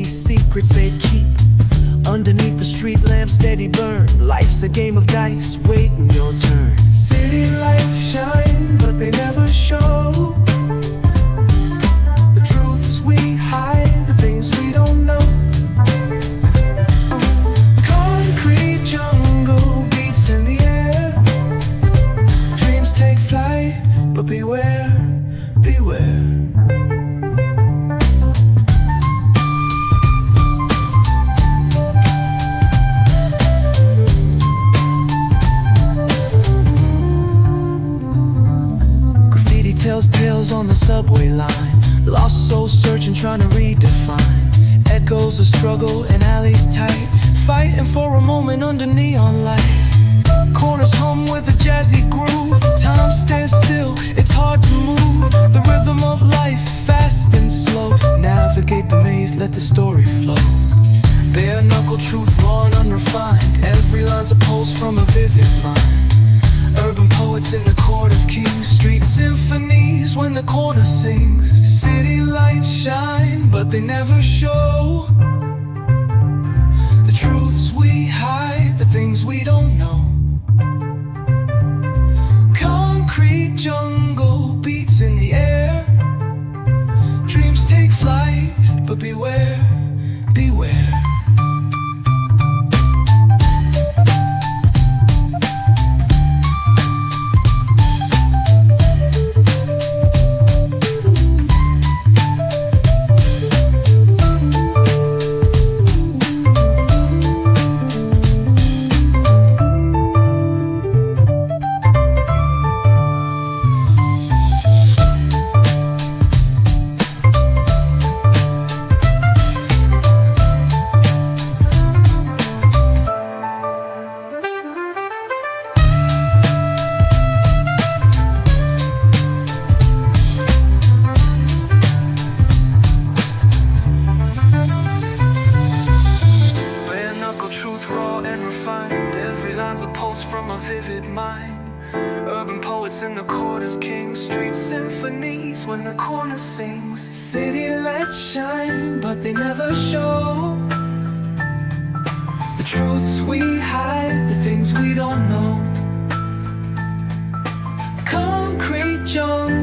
secrets they keep underneath the street lamp, steady burn. Life's a game of dice, waiting your turn. City lights shine, but they never show the truths we hide, the things we don't know. Concrete jungle beats in the air. Dreams take flight, but beware, beware. Tells tales on the subway line. Lost souls searching, trying to redefine. Echoes of struggle in alleys tight, fighting for a moment under neon light. Corners hum with a jazzy groove. Time stands still, it's hard to move. The rhythm of life, fast and slow. Navigate the maze, let the story flow. Bare knuckle truth, raw and unrefined. Every line's a pulse from a vivid mind. Urban poets in the court of kings. Street symphonies when the corner sings. City lights shine, but they never show the truths we hide, the things we don't know. Concrete jungle beats in the air. Dreams take flight, but beware, beware. From a vivid mind. Urban poets in the court of kings. Street symphonies when the corner sings. City lights shine, but they never show the truths we hide, the things we don't know. Concrete jungle